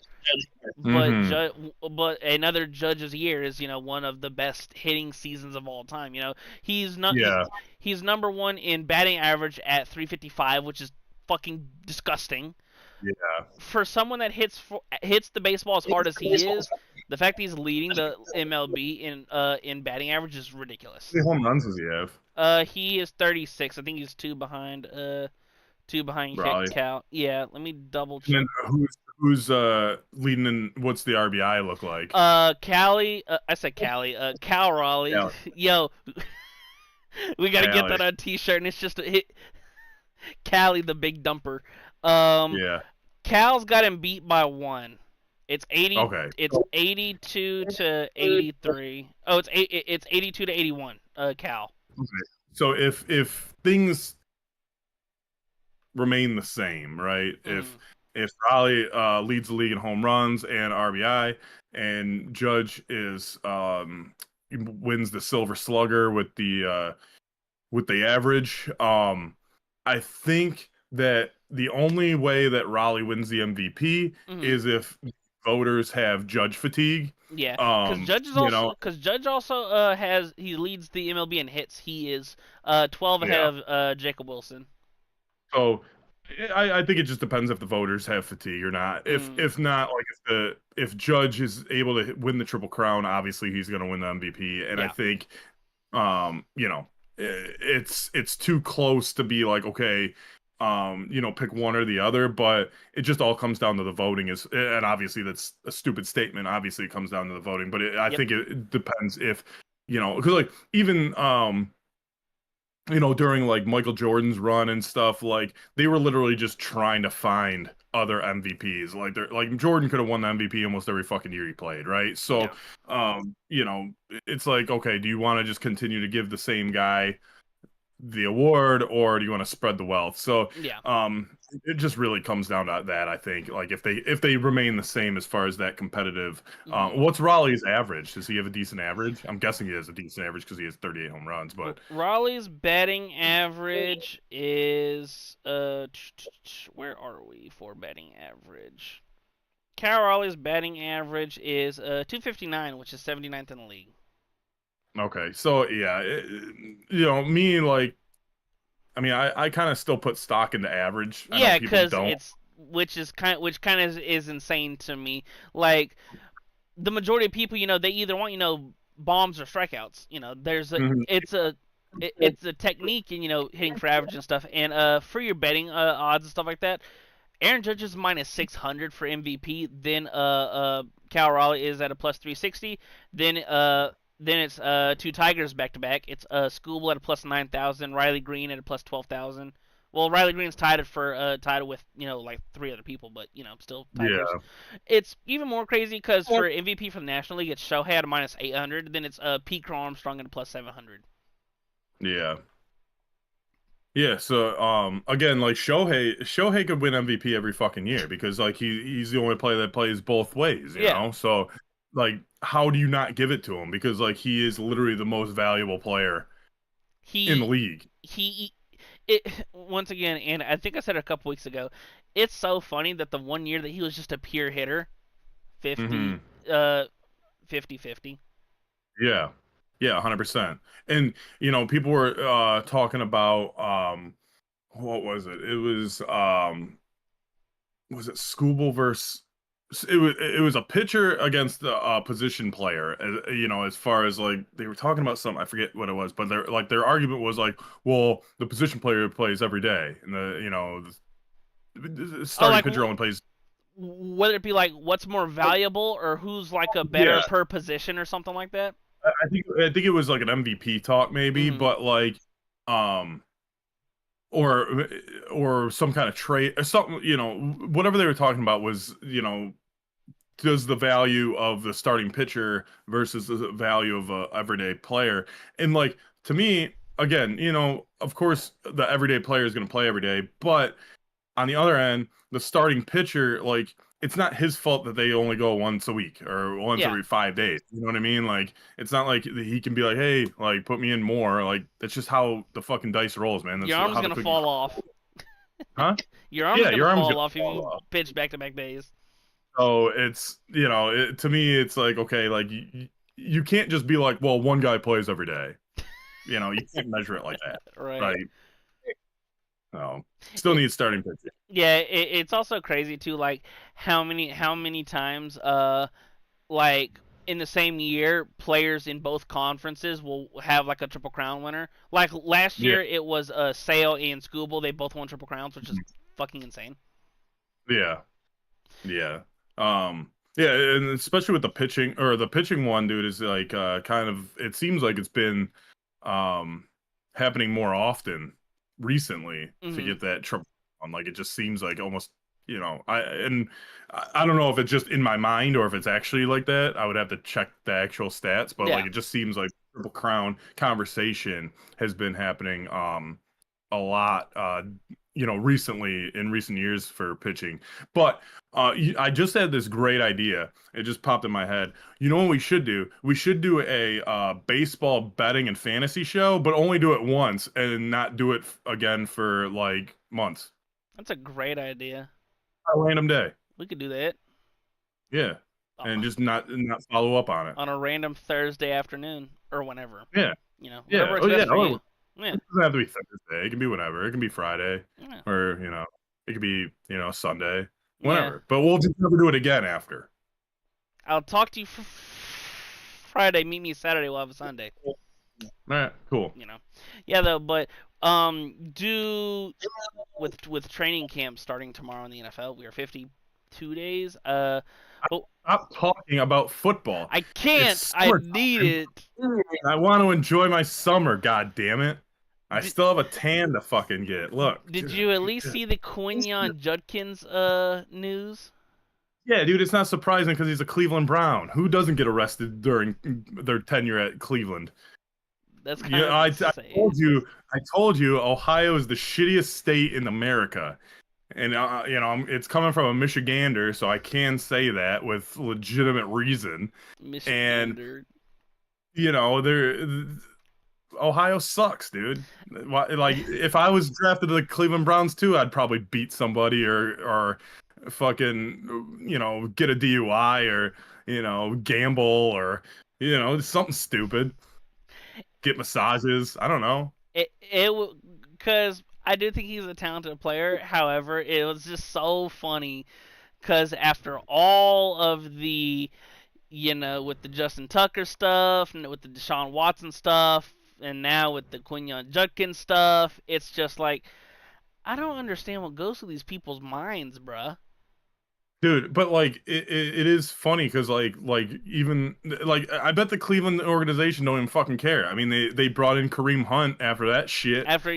But another Judge's year is, one of the best hitting seasons of all time. He's not. Yeah. He's number one in batting average at 355, which is fucking disgusting. Yeah. For someone that hits the baseball as hard as he is, The fact he's leading the MLB in batting average is ridiculous. How many home runs does he have? He is 36. I think he's two behind Raleigh. Cal. Yeah, let me double And then check. who's leading in? What's the RBI look like? Cali. I said Cali. Cal Raleigh. Yeah, Yo, we gotta get Cali. that on T-shirt, and it's just Cali the big dumper. Yeah. Cal's got him beat by one. It's 80. Okay. It's 82 to 83. Oh, it's 82 to 81. Cal. Okay. So if things remain the same, right? Mm-hmm. If Raleigh leads the league in home runs and RBI, and Judge is wins the Silver Slugger with the average, I think that the only way that Raleigh wins the MVP Mm-hmm. is if voters have Judge fatigue. Yeah, Um, you know, Because Judge also he leads the MLB in hits. He is 12 ahead yeah. of Jacob Wilson. So I think it just depends if the voters have fatigue or not. Mm, If not, like if Judge is able to win the Triple Crown, obviously he's going to win the MVP. And I yeah. think, you know, it's too close to be like, okay, you know, pick one or the other. But it just all comes down to the voting. And obviously that's a stupid statement. Obviously it comes down to the voting, but I Yep. think it depends if, you know, because like even you know, during like Michael Jordan's run and stuff, like they were literally just trying to find other MVPs. Like they're like Jordan could have won the MVP almost every fucking year he played, right? So, Yeah. you know, it's like, okay, do you want to just continue to give the same guy the award, or do you want to spread the wealth? So, Yeah. it just really comes down to that. I think, like if they remain the same as far as that competitive. Mm-hmm. What's Raleigh's average? Does he have a decent average? I'm guessing he has a decent average because he has 38 home runs. But Raleigh's batting average is where are we for batting average? Cal Raleigh's batting average is 259, which is 79th in the league. okay, so yeah, you know, me like, I mean, I kind of still put stock into average. I know Yeah, people because don't. it's which kind of is insane to me. Like the majority of people, they either want bombs or strikeouts. There's a Mhm. it's a technique in hitting for average and stuff. And for your betting odds and stuff like that, Aaron Judge is minus 600 for MVP. Then Cal Raleigh is at a plus 360. Then it's two Tigers back to back. It's Scooble at a plus 9,000. Riley Green at a plus 12,000. Well, Riley Green's tied with like three other people, but still Tigers. Yeah, It's even more crazy because for MVP for the National League, it's Shohei at a minus 800. Then it's Pete Crow Armstrong at a plus 700. yeah, yeah. So again, like Shohei could win MVP every fucking year because like he's the only player that plays both ways, you Yeah, know. So like, how do you not give it to him? Because like he is literally the most valuable player in the he league. he it once again, and I think I said it a couple weeks ago. It's so funny that the one year that he was just a pure hitter, 50 Hmm. uh 50-50. Yeah. Yeah, 100%. And you know, people were talking about what was it Scooble versus it was a pitcher against the position player, you know, as far as like they were talking about something, I forget what it was, but their argument was like, well, the position player plays every day and the you know the Oh, starting like pitcher only plays. whether it be like what's more valuable or who's like a better Yeah, per position or something like that. I think it was like an MVP talk maybe, Mhm. but like um or some kind of trade or something, you know, whatever they were talking about was, you know, does the value of the starting pitcher versus the value of a everyday player. And like to me, again, you know, of course the everyday player is going to play every day, but on the other end, the starting pitcher, like it's not his fault that they only go once a week or once Yeah, every 5 days. You know what I mean? Like it's not like he can be like, hey, like put me in more. Like that's just how the fucking dice rolls, man. your That's arm's how the gonna cookie, fall off. huh? Your arm's Yeah, gonna your arm's fall gonna off if fall you off. pitch back to back days. So it's, you know, to me, it's like, okay, like you can't just be like, well, one guy plays every day. You know, you can't measure it like that, Right. right? So still It, needs starting pitching. yeah, it's also crazy too, like how many times like in the same year, players in both conferences will have like a triple crown winner. Like last Yeah, year, it was Sale and Scooble. They both won triple crowns, which is fucking insane. yeah, yeah. Yeah, and especially with the pitching one, dude, is like kind of it seems like it's been um happening more often recently to Hmm. get that triple on. Like it just seems like almost, I don't know if it's just in my mind or if it's actually like that. I would have to check the actual stats, but like Yeah, it just seems like triple crown conversation has been happening a lot recently in recent years for pitching. But I just had this great idea. It just popped in my head. You know what we should do? We should do a baseball betting and fantasy show, but only do it once and not do it again for like months. that's a great idea. A random day. We could do that Yeah. And uh, just not follow up on it. on a random Thursday afternoon or whenever. Yeah. Whatever Yeah. works Oh best yeah. for you. Yeah, It doesn't have to be Thursday. It can be whenever. It can be Friday, yeah, or it could be Sunday, yeah. whenever. But we'll just never do it again after. I'll talk to you Friday. Meet me Saturday. We'll have a Sunday. All right. Cool. Yeah though, but do with training camp starting tomorrow in the NFL, we are 52 days. But Stop talking about football. I It's can't. I need summertime. it. I want to enjoy my summer. God damn it! I Did, still have a tan to fucking get. Look, did dude. you at least see the Quinyon Judkins news? Yeah, dude. It's not surprising because he's a Cleveland Brown. Who doesn't get arrested during their tenure at Cleveland? That's kind Yeah, of I insane. told you. I told you. Ohio is the shittiest state in America. And it's coming from a Michigander, so I can say that with legitimate reason. And Michigander. there, Ohio sucks, dude. Like if I was drafted to the Cleveland Browns too, I'd probably beat somebody or fucking get a DUI or gamble or something stupid. Get massages. I don't know. It because I do think he's a talented player. However, it was just so funny because after all of the with the Justin Tucker stuff and with the Deshaun Watson stuff, and now with the Quinyon Judkins stuff, it's just like I don't understand what goes through these people's minds, bruh. Dude, but like it is funny because even like I bet the Cleveland organization don't even fucking care. I mean they brought in Kareem Hunt after that shit. After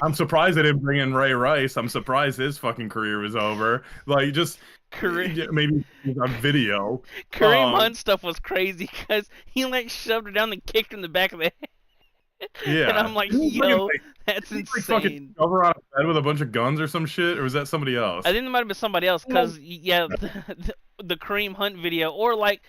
I'm surprised they didn't bring in Ray Rice. I'm surprised his fucking career was over. Like just Kareem, maybe on video. Kareem Hunt stuff was crazy because he like shoved her down and kicked her in the back of the head. And Yeah. I'm like, Didn't he yo, like, that's didn't he, like fucking insane. shove her on a bed with a bunch of guns or some shit, or was that somebody I else? think it might have been somebody else because yeah, the Kareem Hunt video, or like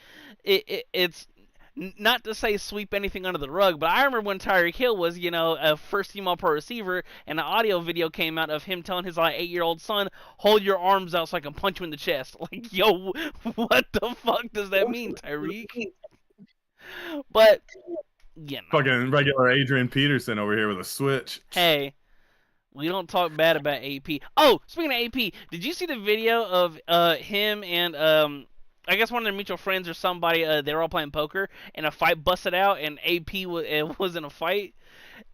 it's not to say sweep anything under the rug, but I remember when Tyreek Hill was a first team All Pro receiver, and an audio video came out of him telling his like 8-year-old son, "Hold your arms out so I can punch you in the chest." Like, yo, what the fuck does that mean, Tyreek? But Fucking regular Adrian Peterson over here with a switch. hey, we don't talk bad about AP. Oh, speaking of AP, did you see the video of him and I guess one of their mutual friends or somebody? They were all playing poker, and a fight busted out, and AP was in a fight.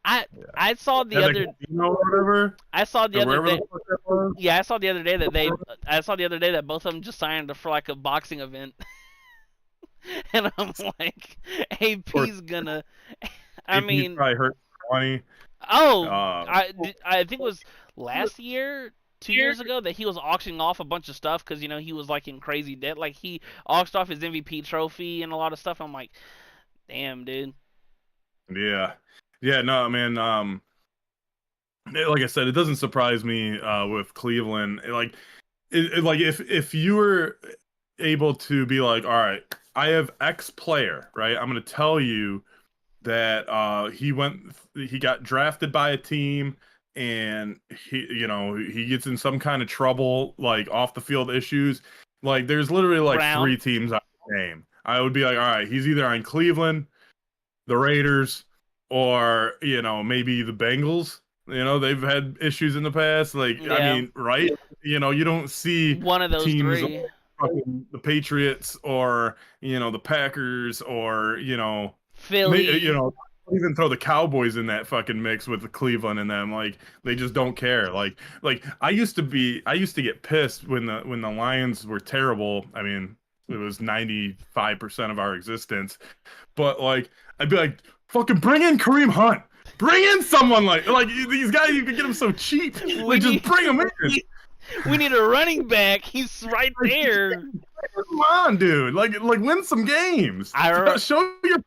I Yeah. I saw the At other or whatever. I saw the Or other wherever day. the fuck that was. Yeah, I saw the other day that both of them just signed for like a boxing event, and I'm like, AP's gonna. I AP's mean, probably hurt 20. oh, Uh, I think it was last year, 2 years ago, that he was auctioning off a bunch of stuff because he was like in crazy debt. Like he auctioned off his MVP trophy and a lot of stuff. I'm like, damn, dude. yeah. Yeah, no, man. Like I said, it doesn't surprise me with Cleveland. Like if you were able to be like, all right, I have X player, right? I'm gonna tell you that he got drafted by a team and he gets in some kind of trouble, like off the field issues. Like there's literally like Brown. three teams I could name. I would be like, all right, he's either on Cleveland, the Raiders, or maybe the Bengals. They've had issues in the past. Like I Yeah, mean, right? You don't see one of those teams three. fucking the Patriots or the Packers or Philly. even throw the Cowboys in that fucking mix with the Cleveland and them. Like they just don't care. Like I used to get pissed when the Lions were terrible. I mean, it was 95% of our existence. But like I'd be like, fucking bring in Kareem Hunt. Bring in someone like these guys. You could get them so cheap. We Like just need bring them in. we need a running back. He's right there. Come on, dude. Like win some games. Show your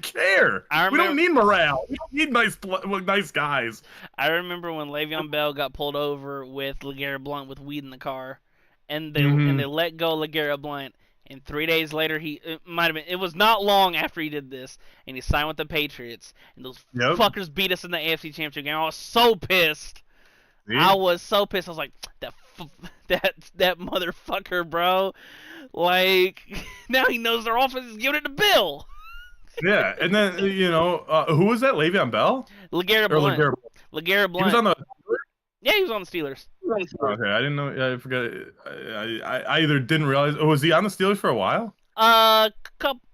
care. We don't need morale. We don't need nice guys. I remember when Le'Veon Bell got pulled over with LeGarrette Blount with weed in the car, and they let go LeGarrette Blount. And 3 days later, it was not long after he did this, and he signed with the Patriots. And those fuckers beat us in the AFC Championship game. I was so pissed. See? I was so pissed. I was like, that motherfucker, bro. Like, now he knows their offense is giving it to Bill. Yeah, and then who was that? Le'Veon Bell? LeGarrette Blount. LeGarrette Blount. He was on the. Yeah, he was on the Steelers. Okay, I didn't know. I forgot. I either didn't realize. Oh, was he on the Steelers for a while?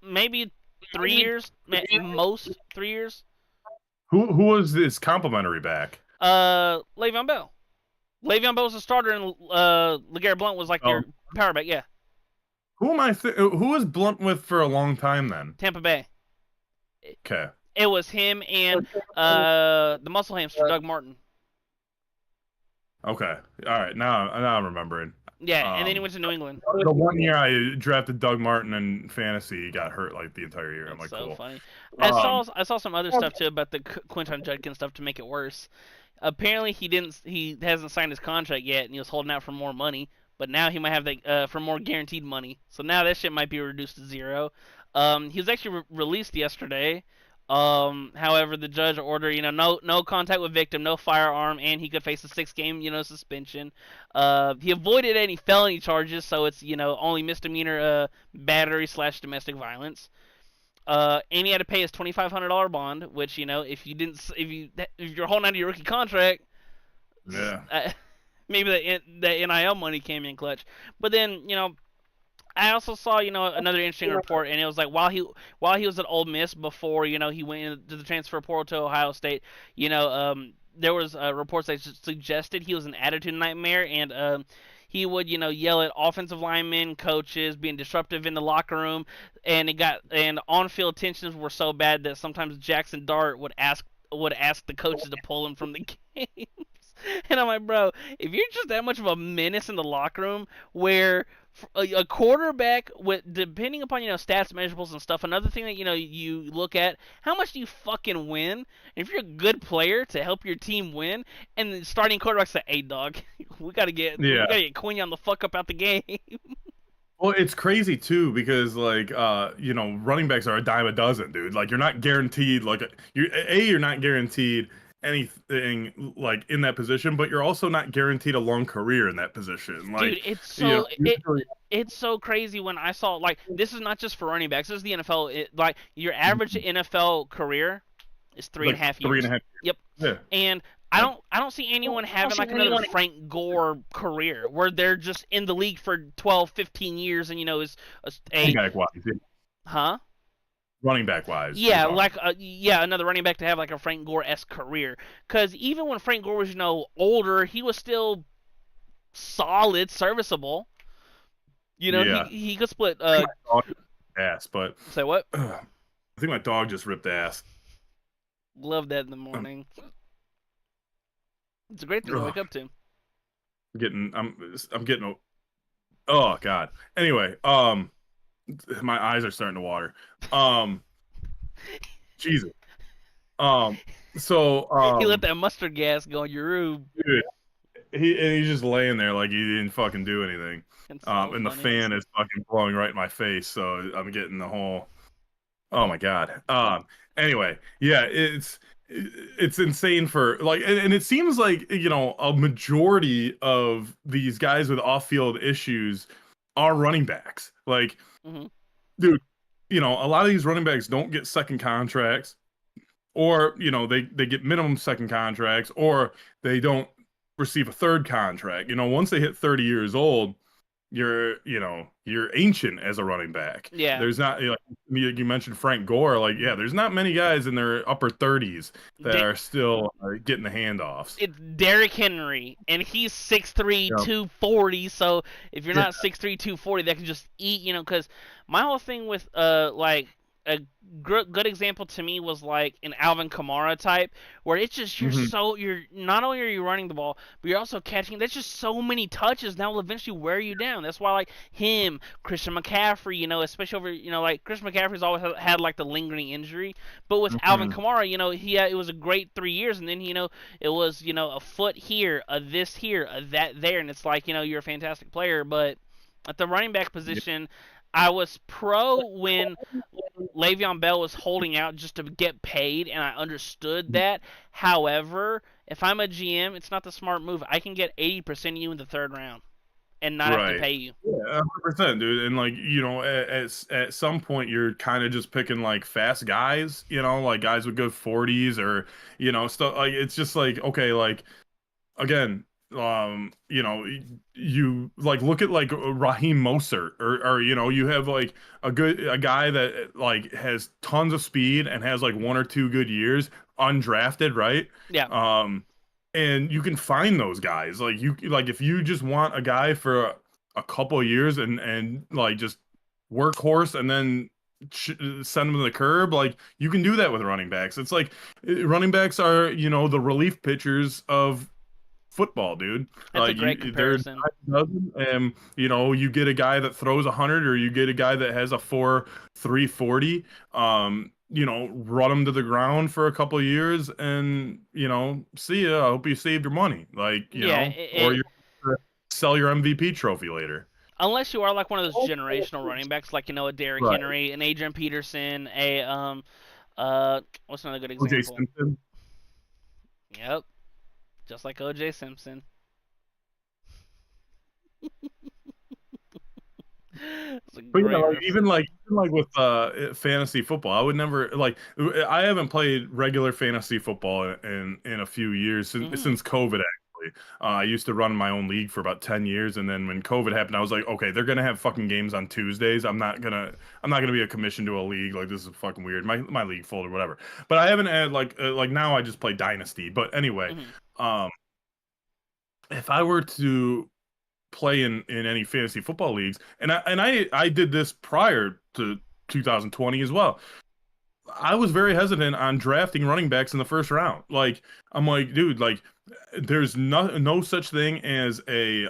Maybe 3 years, most 3 years. Who was this complimentary back? Le'Veon Bell. Le'Veon Bell was the starter, and LeGarrette Blount was like their power back. Yeah. Who am I? Who was Blount with for a long time then? Tampa Bay. Okay. It was him and the muscle hamster Doug Martin. Okay. All right. Now I'm remembering. Yeah, and then he went to New England. The 1 year I drafted Doug Martin in fantasy, he got hurt like the entire year. That's I'm like, so cool. Funny. I saw some other stuff too about the Quinton Judkins stuff to make it worse. Apparently he hasn't signed his contract yet, and he was holding out for more money. But now he might have for more guaranteed money. So now that shit might be reduced to zero. He was actually released yesterday. However, the judge ordered, no contact with victim, no firearm, and he could face a 6-game, suspension. He avoided any felony charges, so it's, only misdemeanor battery / domestic violence. And he had to pay his $2,500 bond, which, if you're holding on to your rookie contract, yeah, maybe the NIL money came in clutch. But then, I also saw, another interesting report, and it was like while he was at Ole Miss before, he went into the transfer portal to Ohio State, there was reports that suggested he was an attitude nightmare, and he would, yell at offensive linemen, coaches, being disruptive in the locker room, and on-field tensions were so bad that sometimes Jackson Dart would ask the coaches to pull him from the games. And I'm like, bro, if you're just that much of a menace in the locker room, where a quarterback, depending upon stats, measurables, and stuff, another thing that you look at, how much do you fucking win? And if you're a good player to help your team win, and the starting quarterback say, "Hey, dog, we gotta get Quinn on the fuck up out the game." Well, it's crazy too because running backs are a dime a dozen, dude. Like you're not guaranteed you're not guaranteed anything like in that position, but you're also not guaranteed a long career in that position. Like, dude, it's so crazy when I saw this is not just for running backs. This is the NFL. Your average NFL career is 3.5 years. 3.5 years. Yep. Yeah. And I don't see anyone having another Frank Gore career where they're just in the league for 12, 15 years and is a huh? Running back wise. Yeah, another running back to have a Frank Gore-esque career. Because even when Frank Gore was, older, he was still solid, serviceable. He could split ass, but say what? I think my dog just ripped ass. Love that in the morning. It's a great thing to wake up to. I'm getting oh god. Anyway, my eyes are starting to water. Jesus. So he let that mustard gas go in your room. Dude, he's just laying there like he didn't fucking do anything. And the fan is fucking blowing right in my face, so I'm getting the whole. Oh my god. Anyway, yeah, it's insane for and it seems like a majority of these guys with off-field issues are running backs. Like, dude, a lot of these running backs don't get second contracts, or they get minimum second contracts, or they don't receive a third contract. Once they hit 30 years old, you're ancient as a running back. Yeah. There's not like you mentioned Frank Gore, like yeah, there's not many guys in their upper 30s that are still getting the handoffs. It's Derrick Henry, and he's 6'3", Yeah. 240. So if you're Yeah. not 6'3", 240, that can just eat, because my whole thing with like a good example to me was like an Alvin Kamara type, where it's just Mhm. you're not only are you running the ball, but you're also catching. That's just so many touches that will eventually wear you down. That's why like him, Christian McCaffrey, especially over like Christian McCaffrey's always had like the lingering injury, but with Alvin Mhm. Kamara, it was a great 3 years, and then it was a foot here, a this here, a that there, and it's like you're a fantastic player, but at the running back Yeah. position, I was pro when Le'Veon Bell was holding out just to get paid, and I understood that. However, if I'm a GM, it's not the smart move. I can get 80% of you in the third round and not have to Right. pay you. Yeah, 100%, dude. And like, at some point you're kind of just picking like fast guys, like guys with good 40s or, stuff like it's just like, okay, like again, you like look at like Raheem Mostert or you have like a guy that like has tons of speed and has like one or two good years undrafted, right? Yeah, Um, and you can find those guys like if you just want a guy for a couple of years and like just workhorse and then send them to the curb, like you can do that with running backs. It's like running backs are the relief pitchers of football, dude. that's a Like great they're comparison. not dozen, and you get a guy that throws 100, or you get a guy that has a 4.340. Run him to the ground for a couple of years, and see ya. I hope you saved your money, like Yeah, or you sell your MVP trophy later. unless you are like one of those generational running backs, like a Derrick Right. Henry, an Adrian Peterson, what's another good OJ example? Simpson. Yep, just like OJ Simpson. It's a But great like reference. even like with fantasy football, I would never like I haven't played regular fantasy football in a few years Hmm. since COVID actually. I used to run my own league for about 10 years, and then when COVID happened, I was like, okay, they're gonna have fucking games on Tuesdays. I'm not gonna be a commission to a league. Like this is fucking weird. My league folded or whatever. But I haven't had like now I just play Dynasty. But anyway, Hmm. um if I were to play in any fantasy football leagues, and I did this prior to 2020 as well. I was very hesitant on drafting running backs in the first round. Like I'm like, dude, like there's no such thing as a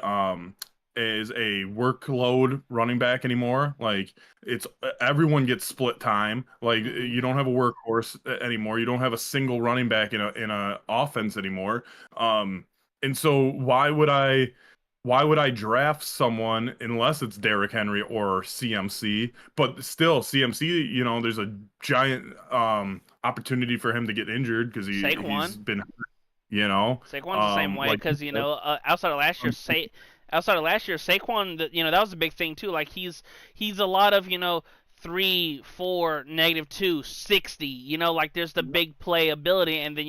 workload running back anymore. Like it's everyone gets split time. Like Hmm. you don't have a workhorse anymore. You don't have a single running back in a offense anymore. Um, and so why would I draft someone unless it's Derrick Henry or CMC? But still, CMC, there's a giant opportunity for him to get injured because he's Saquon. been, you know, Saquon's the same way like because outside of last year, Saquon, that was a big thing too. Like he's a lot of 3, 4, -2, 60. Like there's the big play ability, and then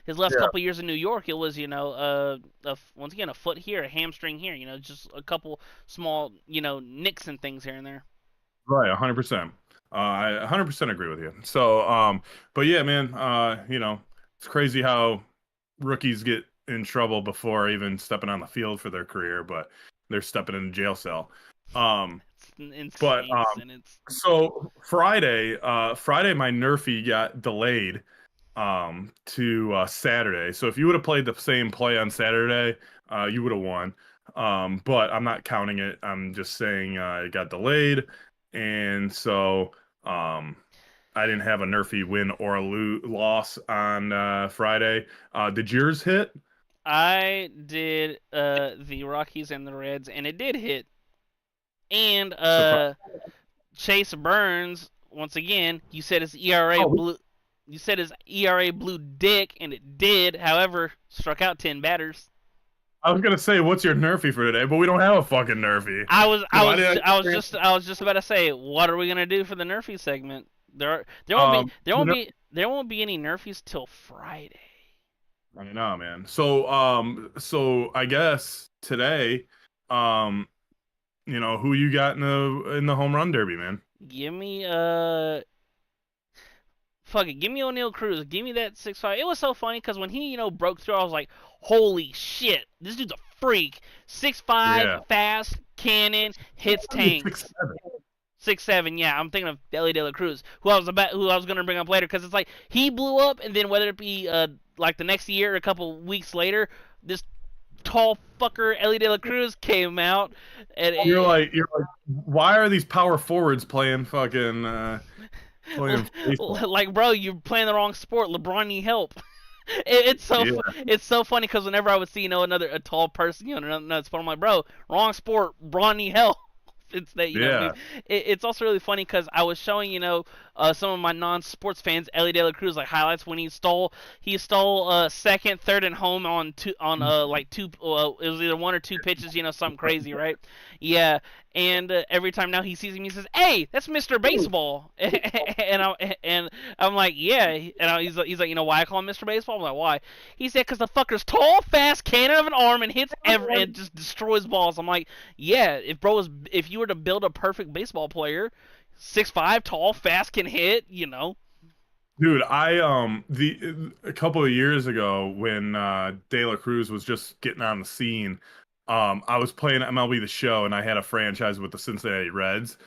his last yeah, couple years in New York, it was once again a foot here, a hamstring here. Just a couple small nicks and things here and there. right, 100%. I 100% agree with you. So, but yeah, man, it's crazy how rookies get in trouble before even stepping on the field for their career, but they're stepping in a jail cell. Um, It's an but insane sentence. so Friday my Nerfy got delayed to Saturday. So if you would have played the same play on Saturday, you would have won. But I'm not counting it. I'm just saying it got delayed, and so um I didn't have a Nerfy win or a loss on Friday. Did yours hit? I did the Rockies and the Reds, and it did hit. And Surprise! Chase Burns, once again, you said his ERA Oh, blew. You said his ERA blew dick, and it did. However, struck out 10 batters. I was gonna say, what's your Nerfy for today? But we don't have a fucking Nerfy. I was, I Why was, did I was just about to say, what are we gonna do for the Nerfy segment? There I? won't be, there won't be any Nerfies till Friday. I know, man. So I guess today, um, who you got in the home run derby, man? Give me fuck it, give me O'Neal Cruz. Give me that 6'5". It was so funny because when he broke through, I was like, holy shit, this dude's a freak. 6'5", Yeah. fast, cannon, hits Six, tanks. seven. 6'7", yeah. I'm thinking of Ellie De La Cruz, who I was gonna bring up later, because it's like he blew up, and then whether it be like the next year or a couple weeks later, this tall fucker Ellie De La Cruz came out, and You're like, why are these power forwards playing fucking playing baseball? like, bro, you're playing the wrong sport. LeBron need help. It's so Yeah, it's so funny because whenever I would see a tall person, another sport, I'm like, bro, wrong sport. LeBron need help. It's that yeah. it's also really funny because I was showing some of my non-sports fans Ellie De La Cruz like highlights when he stole second, third, and home on like two it was either one or two pitches, something crazy, right? Yeah. And every time now he sees him, he says, "Hey, that's Mr. Baseball," and I'm like, "Yeah," and he's like, why I call him Mr. Baseball? I'm like, "Why?" He said, "Cause the fucker's tall, fast, cannon of an arm, and hits and just destroys balls." I'm like, "Yeah, if you were to build a perfect baseball player, 6'5", tall, fast, can hit." Dude, a couple of years ago when De La Cruz was just getting on the scene, I was playing MLB The Show and I had a franchise with the Cincinnati Reds.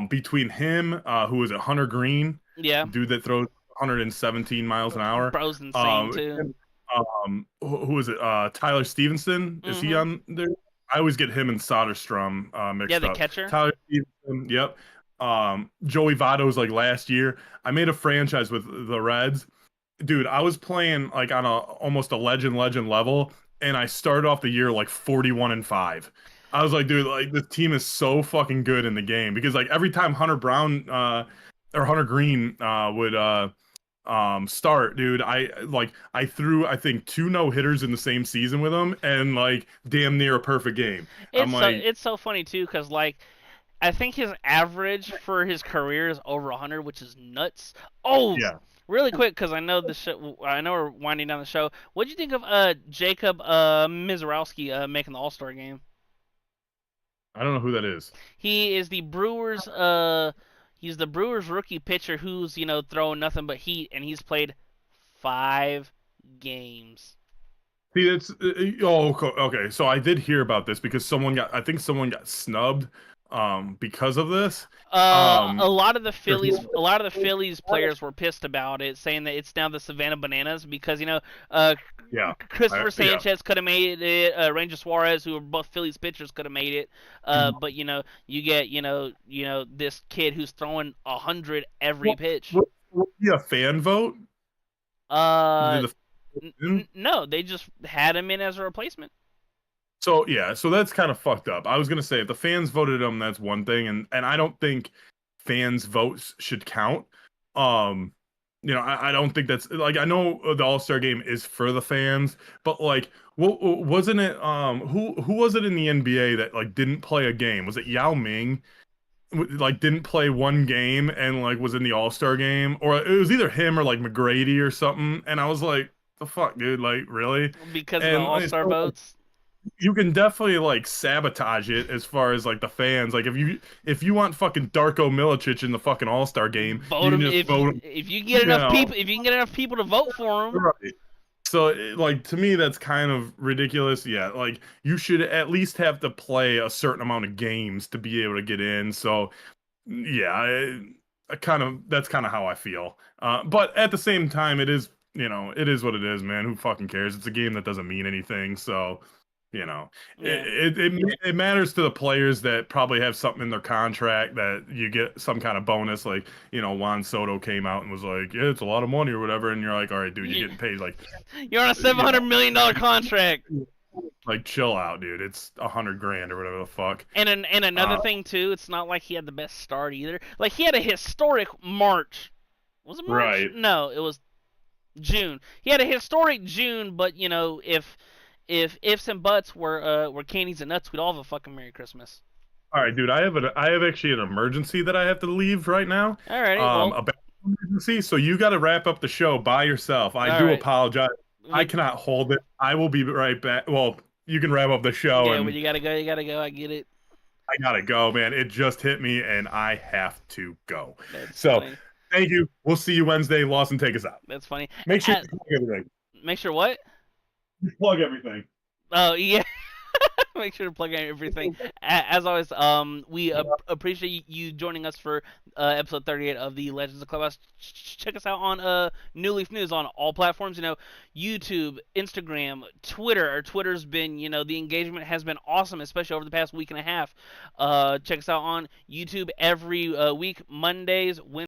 Between him, who was it, Hunter Green, Yeah, dude that throws 117 miles an hour. bro's insane too. Who is it? Tyler Stevenson, is he Mhm. on there? I always get him and Soderstrom Yeah, mixed the up. catcher. Tyler Stevenson, yep. Joey Votto's like last year. I made a franchise with the Reds. Dude, I was playing like on a almost a legend level, and I started off the year like 41-5. I was like, dude, like this team is so fucking good in the game because like every time Hunter Brown or Hunter Green would start, dude, I threw I think two no hitters in the same season with him and like damn near a perfect game. I'm like, It's so funny too, cause like I think his average for his career is over 100, which is nuts. Oh, yeah, really quick, because I know we're winding down the show. What'd you think of Jacob Mizorowski making the All Star game? I don't know who that is. He is the Brewers he's the Brewers rookie pitcher who's throwing nothing but heat, and he's played 5 games. See, it's oh okay. So I did hear about this because I think someone got snubbed because of this. A Um, lot of the there's Phillies players were pissed about it, saying that it's now the Savannah Bananas because uh, yeah, Christopher yeah. Sanchez could have made it, Ranger Suarez, who were both Phillies pitchers, could have made it. But you get this kid who's throwing 100 every What, pitch. what be a fan vote? Uh, Did the no, they just had him in as a replacement. So yeah, so that's kind of fucked up. I was gonna say if the fans voted him, that's one thing, and I don't think fans' votes should count. Um, I don't think that's like I know the All Star Game is for the fans, but like, what wasn't it? Who was it in the NBA that like didn't play a game? Was it Yao Ming? Like didn't play one game and like was in the All Star Game, or it was either him or like McGrady or something. And I was like, the fuck, dude, like really? Because of the And All like, Star votes. you can definitely like sabotage it as far as like the fans. Like if you want fucking Darko Milicic in the fucking All Star game, you Vote can him just vote him. if you get You enough know, people. If you can get enough people to vote for him. right. So like to me that's kind of ridiculous. Yeah, like you should at least have to play a certain amount of games to be able to get in. So yeah, I kind of that's kind of how I feel. But at the same time, it is what it is, man. Who fucking cares? It's a game that doesn't mean anything. So Yeah. it matters to the players that probably have something in their contract that you get some kind of bonus. Like Juan Soto came out and was like, yeah, it's a lot of money or whatever, and you're like, all right, dude, you're getting paid like You're on a $700 million contract. like chill out, dude. It's 100 grand or whatever the fuck. And another thing too, it's not like he had the best start either. Like he had a historic March. Was it March? Right. No, it was June. He had a historic June, but if ifs and buts were candies and nuts, we'd all have a fucking Merry Christmas. All right, dude. I have actually an emergency that I have to leave right now. Alrighty, well, A bathroom emergency. So you got to wrap up the show by yourself. I all do right. apologize. I cannot hold it. I will be right back. Well, you can wrap up the show Yeah, and when you gotta go, you gotta go. I get it. I gotta go, man. It just hit me, and I have to go. That's So, funny. thank you. We'll see you Wednesday. Lawson, take us out. That's funny. Make sure you plug everything. Make sure what? Plug everything. Oh yeah. Make sure to plug in everything. As always, we appreciate you joining us for episode 38 of the Legends of Clubhouse. Check us out on New Leaf News on all platforms. YouTube, Instagram, Twitter. Our Twitter's been, the engagement has been awesome, especially over the past week and a half. Check us out on YouTube every week, Mondays, Wednesdays.